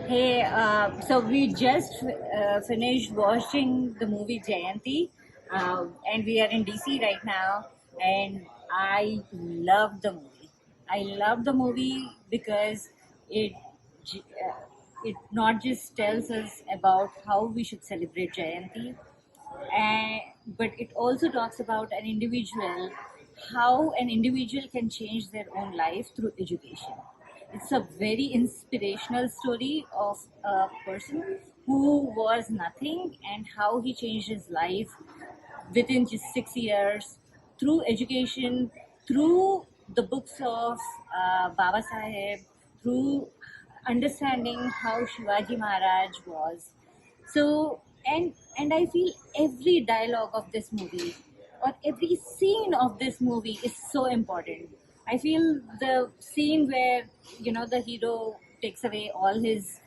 Hey, so we just finished watching the movie Jayanti, and we are in DC right now, and I love the movie. I love the movie because it it not just tells us about how we should celebrate Jayanti, and but it also talks about an individual, how an individual can change their own life through education. It's a very inspirational story of a person who was nothing and how he changed his life within just 6 years through education, through the books of Baba Saheb, through understanding how Shivaji Maharaj was. So, and I feel every dialogue of this movie or every scene of this movie is so important. I feel the scene where the hero takes away all his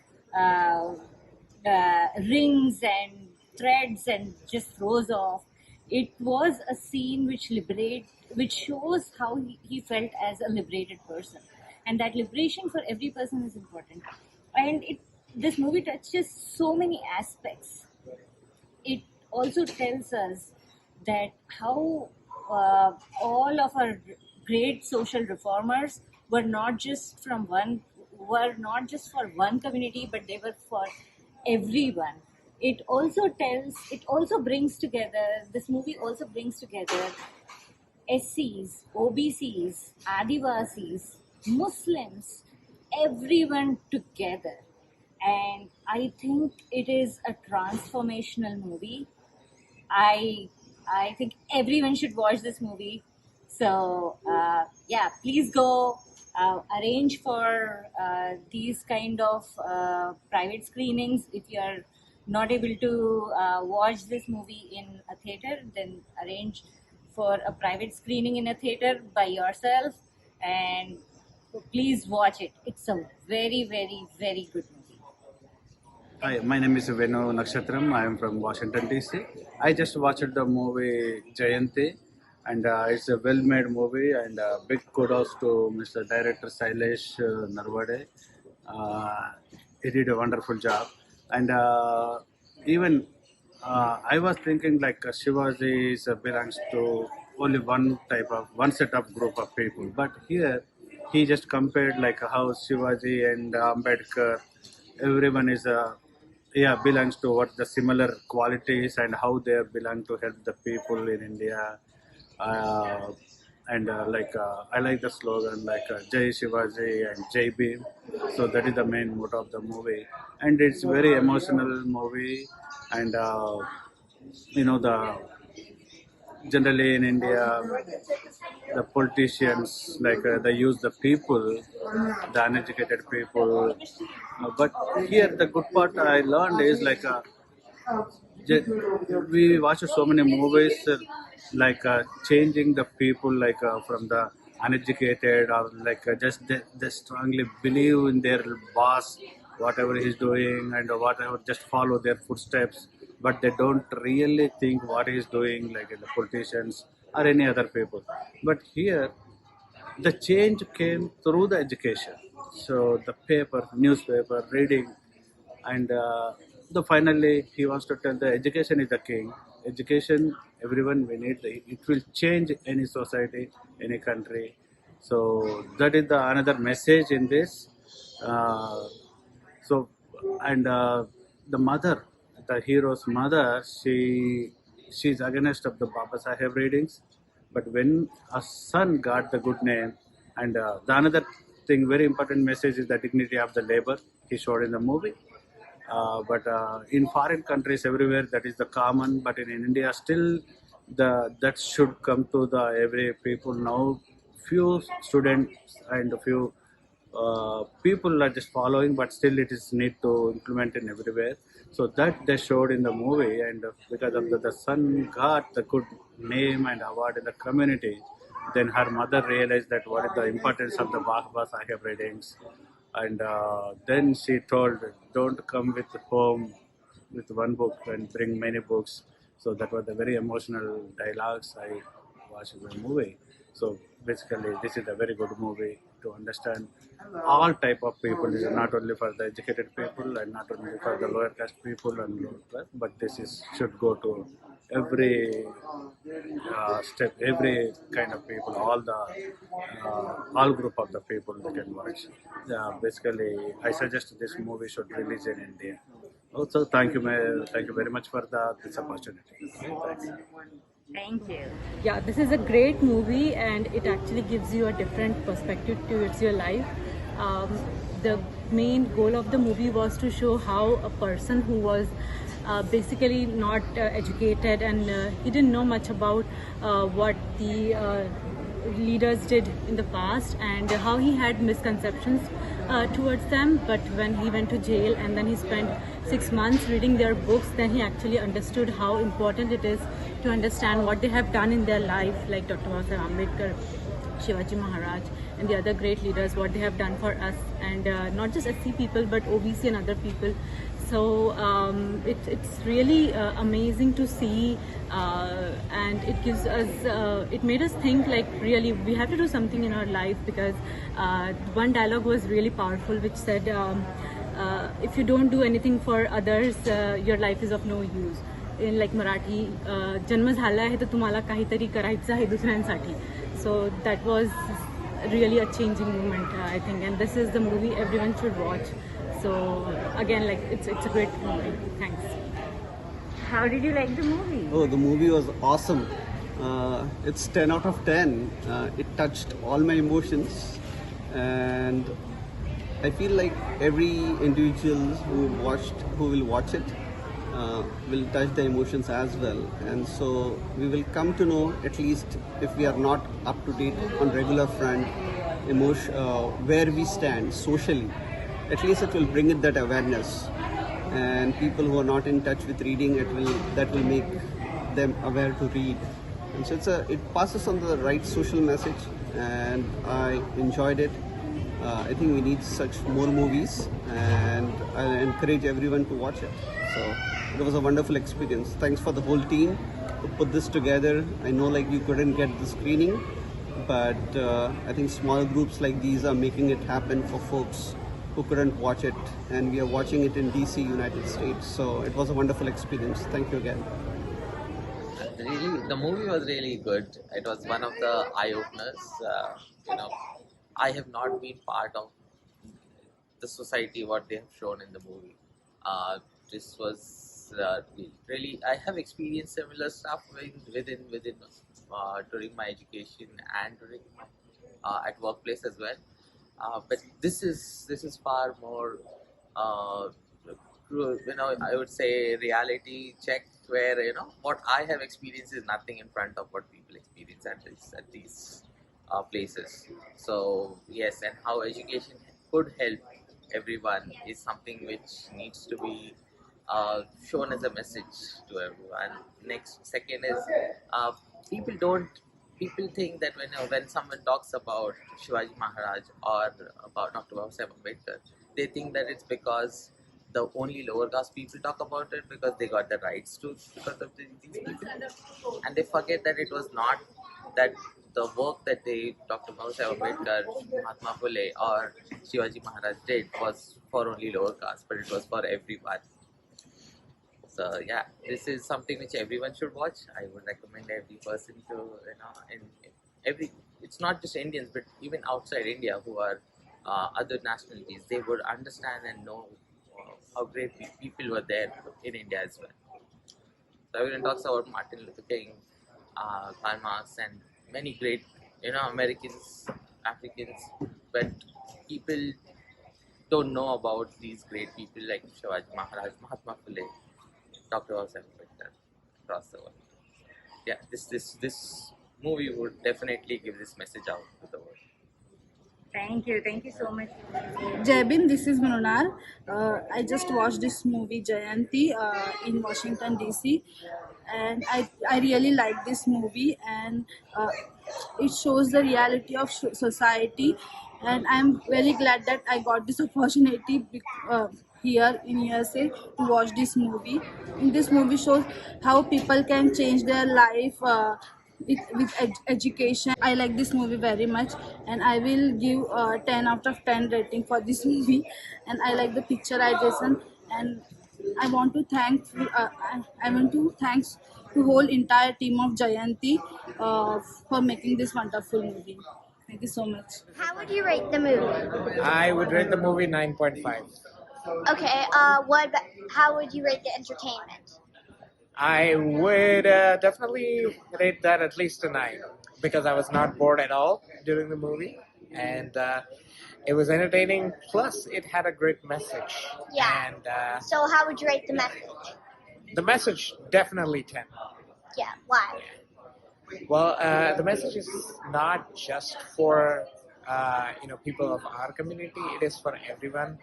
uh, rings and threads and just throws off. It was a scene which shows how he felt as a liberated person, and that liberation for every person is important. And this movie touches so many aspects. It also tells us that how all of our great social reformers were not just from one were not just for one community, but they were for everyone. It also brings together, this movie also brings together SCs, OBCs, Adivasis, Muslims, everyone together. And I think it is a transformational movie. I I think everyone should watch this movie. So yeah, please go arrange for these kind of private screenings. If you are not able to watch this movie in a theater, then arrange for a private screening in a theater by yourself, and please watch it. It's a very, very, very good movie. Hi, my name is Venu Nakshatram. I am from Washington DC. I just watched the movie Jayanti, and it's a well-made movie. And big kudos to Mr. Director Sailesh Narvade. Uh, he did a wonderful job. And even I was thinking like Shivaji belongs to only one set of group of people. But here, he just compared like how Shivaji and Ambedkar, everyone is belongs to what the similar qualities and how they belong to help the people in India. uh, and I like the slogan like Jai Shivaji and Jai Bhim. So that is the main motto of the movie, and it's very emotional movie. And the generally in India, the politicians they use the people, the uneducated people. But here the good part I learned is Je- we watch so many movies changing the people from the uneducated, or just they strongly believe in their boss, whatever he's doing and whatever, just follow their footsteps, but they don't really think what he's doing, like the politicians or any other people. But here the change came through the education. So the paper, newspaper, reading, and the finally he wants to tell the education is the king. Education, everyone we need. It will change any society, any country. So that is the another message in this. Uh, so and the mother, the hero's mother, she's against of the Baba Saheb readings, but when a son got the good name, and the another thing, very important message is the dignity of the labor he showed in the movie. But in foreign countries everywhere that is the common, but in India still the that should come to the every people now. Few students and a few people are just following, but still it is need to implement in everywhere. So that they showed in the movie, and because of the son got the good name and award in the community, then her mother realized that what is the importance of the Baba Sahib readings. And then she told, don't come with home with one book and bring many books. So that was the very emotional dialogues I watched in the movie. So basically this is a very good movie. to understand all type of people. This is not only for the educated people and not only for the lower caste people and lower class, but this is should go to every step, every kind of people, all group of the people they can watch. Basically, I suggest this movie should release in India. Also, thank you very much for this opportunity. Thanks. Thank you. Yeah, this is a great movie and it actually gives you a different perspective towards your life. The main goal of the movie was to show how a person who was basically not educated and he didn't know much about what the leaders did in the past and how he had misconceptions towards them, but when he went to jail and then he spent 6 months reading their books, then he actually understood how important it is to understand what they have done in their life, like Dr. Ambedkar, Shivaji Maharaj and the other great leaders, what they have done for us, and not just SC people but OBC and other people. So it's really amazing to see, and it gives us, it made us think like really we have to do something in our life, because one dialogue was really powerful which said, if you don't do anything for others, your life is of no use. In like Marathi, जन्म झाला आहे तर तुम्हाला काहीतरी करायचं आहे दुसऱ्यांसाठी. So that was really a changing moment, I think, and this is the movie everyone should watch. So again, like it's a great movie. Thanks. How did you like the movie? Oh, the movie was awesome. It's 10 out of 10. It touched all my emotions, and I feel like every individual who will watch it will touch the emotions as well. And so we will come to know, at least if we are not up to date on regular front, where we stand socially. At least it will bring it that awareness, and people who are not in touch with reading, that will make them aware to read. And so it passes on the right social message, and I enjoyed it. I think we need such more movies, and I encourage everyone to watch it. So it was a wonderful experience. Thanks for the whole team to put this together. I know like you couldn't get the screening, but I think small groups like these are making it happen for folks who couldn't watch it, and we are watching it in DC, United States. So it was a wonderful experience. Thank you again. Really, the movie was really good. It was one of the eye openers. I have not been part of the society what they have shown in the movie. This was really, I have experienced similar stuff within during my education and during at workplace as well. But this is far more I would say reality check, where what I have experienced is nothing in front of what people experience at these places. So yes, and how education could help everyone is something which needs to be shown as a message to everyone. Second is people think that when someone talks about Shivaji Maharaj or about Dr. Ambedkar, they think that it's because the only lower caste people talk about it because they got the rights to, because of these people, and they forget that it was not that the work that Dr. Ambedkar, Mahatma Phule or Shivaji Maharaj did was for only lower caste, but it was for everyone. So yeah, this is something which everyone should watch. I would recommend every person to, it's not just Indians, but even outside India who are other nationalities, they would understand and know how great people were there in India as well. So everyone talks about Martin Luther King, Karl Marx, and many great, Americans, Africans, but people don't know about these great people like Shivaji Maharaj, Mahatma Phule, Dr. Ambedkar across the world. Yeah, this movie would definitely give this message out to the world. Thank you so much. Jabin, this is Manonar. I just watched this movie Jayanti in Washington DC, and I really like this movie, and it shows the reality of society, and I'm very glad that I got this opportunity here in USA to watch this movie. In this movie shows how people can change their life with education. I like this movie very much, and I will give 10 out of 10 rating for this movie. And I like the picturization, and I want to thank I want to thanks to whole entire team of Jayanti for making this wonderful movie. Thank you so much. How would you rate the movie? I would rate the movie 9.5. Okay, how would you rate the entertainment? I would definitely rate that at least a 9 because I was not bored at all during the movie and it was entertaining. Plus, it had a great message. Yeah. And So how would you rate the message? the message definitely 10. Yeah, why? Well, the message is not just for people of our community. It is for everyone.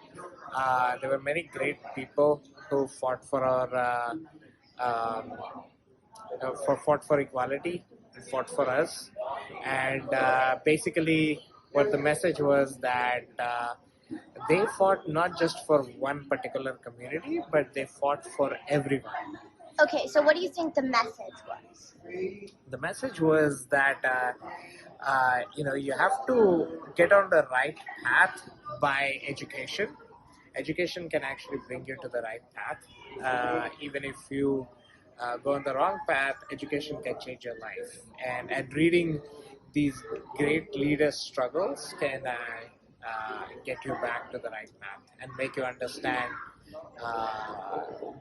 There were many great people who fought for our fought for equality and fought for us. And basically, what the message was that they fought not just for one particular community, but they fought for everyone. Okay, so what do you think the message was? The message was that you have to get on the right path by education. Education can actually bring you to the right path. Even if you go on the wrong path, education can change your life. And reading these great leaders' struggles can get you back to the right path and make you understand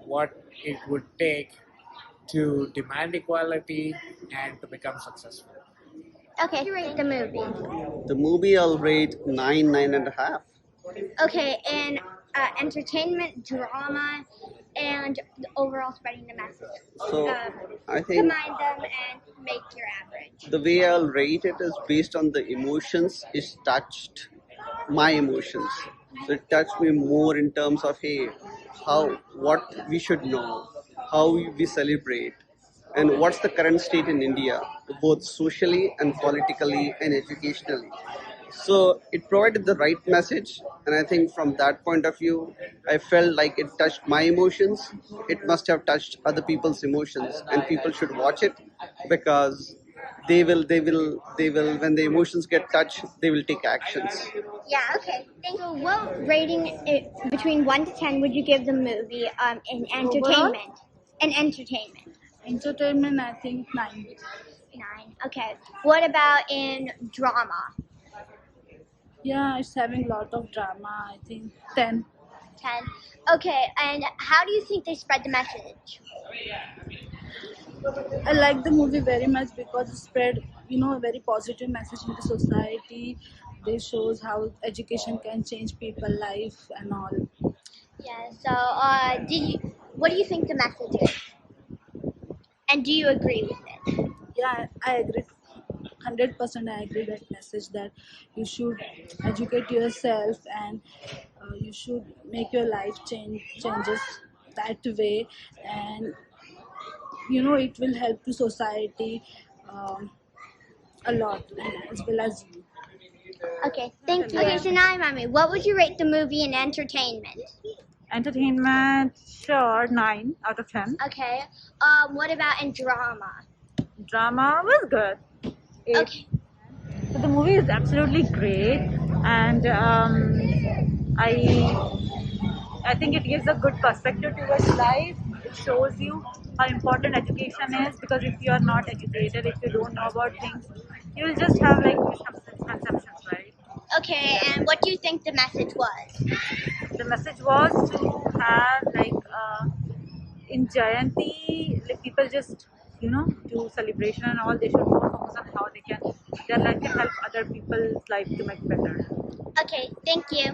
what it would take to demand equality and to become successful. Okay, you rate the movie. The movie I'll rate 9.5. Okay, and entertainment, drama, and the overall spreading the message. So I think Combine them and make your average. the way I'll rate it is based on the emotions. It touched my emotions. So it touched me more in terms of hey, what we should know, how we celebrate, and what's the current state in India, both socially and politically and educationally. So it provided the right message, and I think from that point of view, I felt like it touched my emotions. It must have touched other people's emotions, and people should watch it because they will when the emotions get touched, they will take actions. Yeah, okay. Thank you. What rating between 1 to 10 would you give the movie in entertainment? In entertainment. Entertainment, I think 9. 9. Okay. What about in drama? Yeah, it's having a lot of drama. I think 10. 10. Okay, and how do you think they spread the message? I like the movie very much because it spread, a very positive message in the society. They shows how education can change people's life and all. Yeah, so what do you think the message is? And do you agree with it? Yeah, I agree. 100% I agree that message that you should educate yourself and you should make your life changes that way, and it will help to society um, a lot, and as well as you. Okay, thank you. Okay, so now, Mommy, what would you rate the movie in entertainment? Entertainment, sure, 9 out of 10. Okay, what about in drama? Drama was good. 8. Okay, So the movie is absolutely great, and I think it gives a good perspective towards life. It shows you how important education is, because if you are not educated, if you don't know about things, you will just have like misconceptions, right? okay, and what do you think the message was? The message was to have in Jayanti, like people just do celebration and all. They should more focus on how their life can help other people's life to make better. Okay, thank you.